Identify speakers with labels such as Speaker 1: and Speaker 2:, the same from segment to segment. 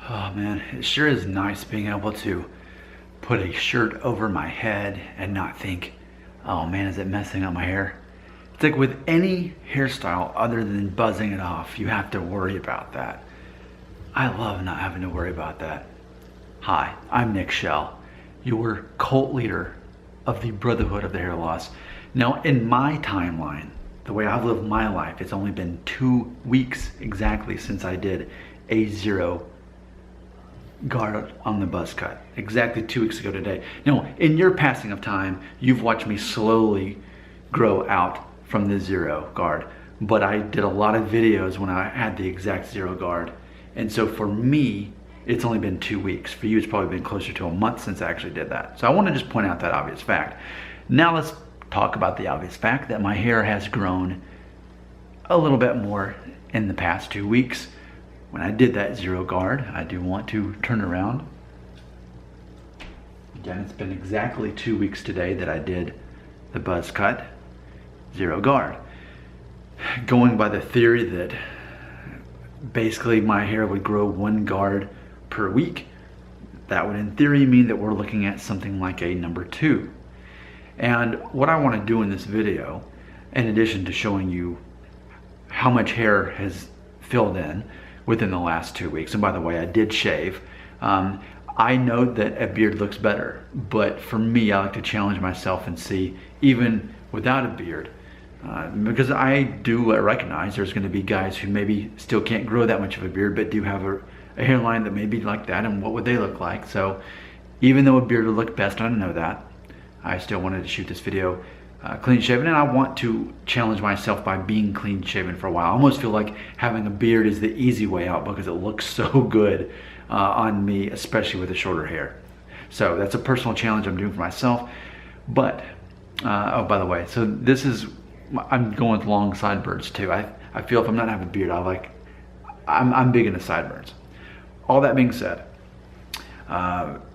Speaker 1: Oh man, it sure is nice being able to put a shirt over my head and not think, oh man, is it messing up my hair? It's like with any hairstyle other than buzzing it off, you have to worry about that. I love not having to worry about that. Hi, I'm Nick Shell, your cult leader of the Brotherhood of the Hair Loss. Now, in my timeline, the way I've lived my life, it's only been 2 weeks exactly since I did a zero guard on the buzz cut. Exactly 2 weeks ago today. Now, in your passing of time, you've watched me slowly grow out from the zero guard, but I did a lot of videos when I had the exact zero guard. And so for me, it's only been 2 weeks. For you, it's probably been closer to a month since I actually did that. So I want to just point out that obvious fact. Now let's talk about the obvious fact that my hair has grown a little bit more in the past 2 weeks. When I did that zero guard, I do want to turn around. Again, it's been exactly 2 weeks today that I did the buzz cut, zero guard. Going by the theory that basically my hair would grow 1 guard per week, that would in theory mean that we're looking at something like a number 2. And what I want to do in this video, in addition to showing you how much hair has filled in within the last 2 weeks, and by the way, I did shave. I know that a beard looks better, but for me, I like to challenge myself and see, even without a beard, because I do recognize there's going to be guys who maybe still can't grow that much of a beard, but do have a hairline that may be like that, and what would they look like? So even though a beard would look best, I know that, I still wanted to shoot this video clean shaven, and I want to challenge myself by being clean shaven for a while. I almost feel like having a beard is the easy way out because it looks so good on me, especially with the shorter hair. So that's a personal challenge I'm doing for myself. But oh, by the way, so this is, I'm going with long sideburns too. I feel if I'm not having a beard, I'm big into sideburns. All that being said,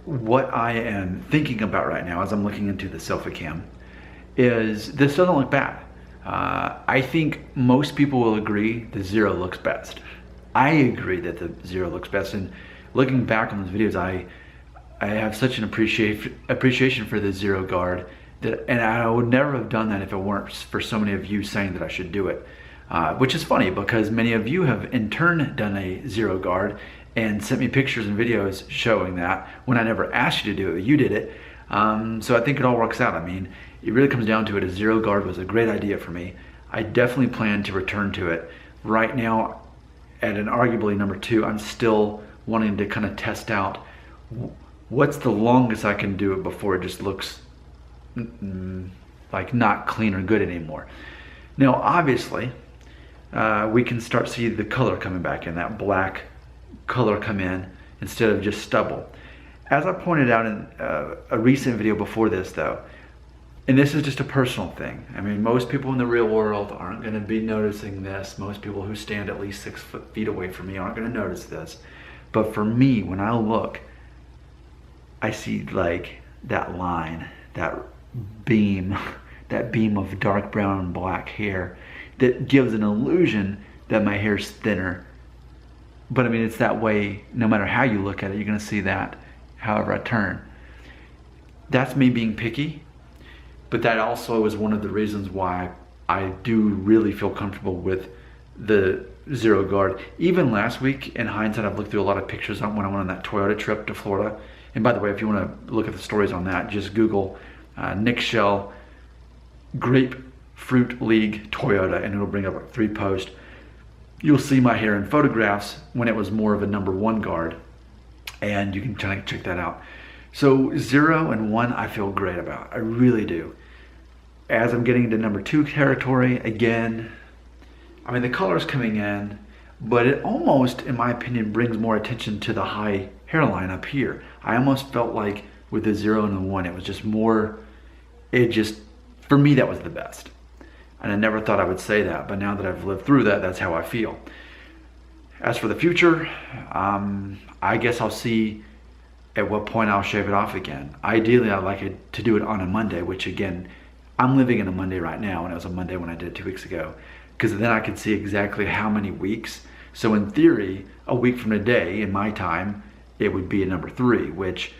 Speaker 1: what I am thinking about right now as I'm looking into the selfie cam is this doesn't look bad. I think most people will agree the zero looks best. I agree that the zero looks best, and looking back on those videos, I have such an appreciation for the zero guard, and I would never have done that if it weren't for so many of you saying that I should do it. Which is funny because many of you have in turn done a zero guard and sent me pictures and videos showing that when I never asked you to do it, you did it. So I think it all works out. I mean, it really comes down to it. A zero guard was a great idea for me. I definitely plan to return to it. Right now, at an arguably number 2, I'm still wanting to kind of test out what's the longest I can do it before it just looks like not clean or good anymore. Now, obviously, we can start seeing the color coming back in, that black color come in instead of just stubble. As I pointed out in a recent video before this though, and this is just a personal thing. I mean, most people in the real world aren't going to be noticing this. Most people who stand at least 6 feet away from me aren't going to notice this. But for me, when I look, I see like that line, that beam of dark brown and black hair that gives an illusion that my hair's thinner. But I mean, it's that way no matter how you look at it, you're going to see that however I turn. That's me being picky. But that also is one of the reasons why I do really feel comfortable with the zero guard. Even last week, in hindsight, I've looked through a lot of pictures when I went on that Toyota trip to Florida. And by the way, if you want to look at the stories on that, just Google Nick Shell Grapefruit League Toyota, and it'll bring up like 3 posts. You'll see my hair in photographs when it was more of a number 1 guard, and you can kind of check that out. So 0 and 1 I feel great about. I really do. As I'm getting into number 2 territory, again, I mean the color's coming in, but it almost, in my opinion, brings more attention to the high hairline up here. I almost felt like with the 0 and the 1, it was just more, for me that was the best. And I never thought I would say that, but now that I've lived through that, that's how I feel. As for the future, I guess I'll see at what point I'll shave it off again. Ideally, I'd like it to do it on a Monday, which again, I'm living in a Monday right now, and it was a Monday when I did it 2 weeks ago, because then I could see exactly how many weeks So in theory, a week from today, in my time, it would be a number 3, which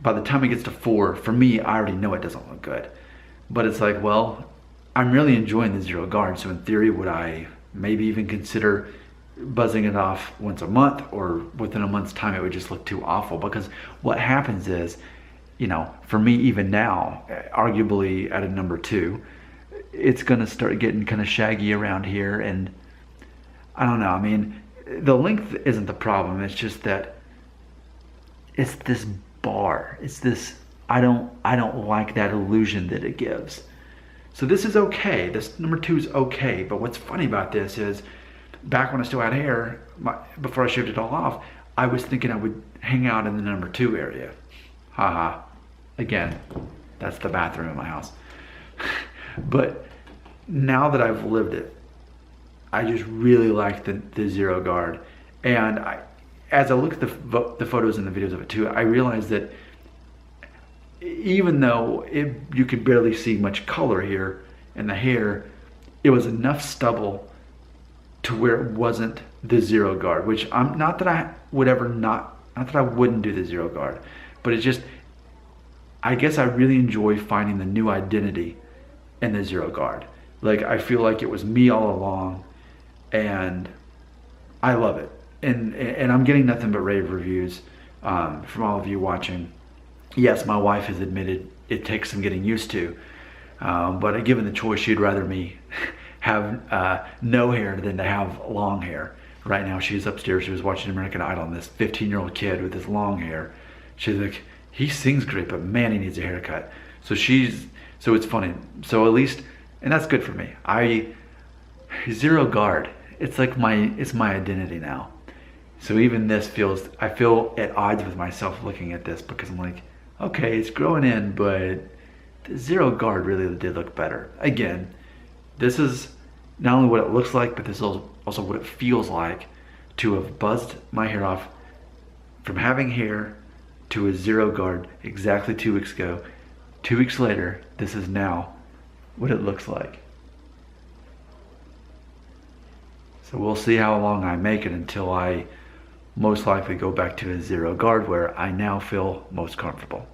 Speaker 1: by the time it gets to 4, for me, I already know it doesn't look good. But it's like, well, I'm really enjoying the zero guard. So in theory, would I maybe even consider buzzing it off once a month, or within a month's time it would just look too awful? Because what happens is, you know, for me, even now, arguably at a number 2, it's gonna start getting kind of shaggy around here, and I don't know. I mean, the length isn't the problem. It's just that it's this bar. It's this, I don't like that illusion that it gives. So this is okay. This number 2 is okay. But what's funny about this is, back when I still had hair, before I shaved it all off, I was thinking I would hang out in the number 2 area. Haha. Again, that's the bathroom in my house. But now that I've lived it, I just really like the zero guard. And as I look at the photos and the videos of it too, I realize that even though you could barely see much color here in the hair, it was enough stubble to where it wasn't the zero guard, which I'm not that I would ever not that I wouldn't do the zero guard, but it's just, I guess I really enjoy finding the new identity in the zero guard. Like, I feel like it was me all along, and I love it. And I'm getting nothing but rave reviews from all of you watching. Yes, my wife has admitted it takes some getting used to, but given the choice, she'd rather me have no hair than to have long hair. Right now, she's upstairs. She was watching American Idol, and this 15-year-old kid with his long hair, she's like, he sings great, but man, he needs a haircut. So it's funny. So at least, and that's good for me. Zero guard. It's like it's my identity now. So even this I feel at odds with myself looking at this, because I'm like, okay, it's growing in, but the zero guard really did look better. Again, this is not only what it looks like, but this is also what it feels like to have buzzed my hair off from having hair to a zero guard exactly 2 weeks ago. 2 weeks later, this is now what it looks like. So we'll see how long I make it until I most likely go back to a zero guard, where I now feel most comfortable.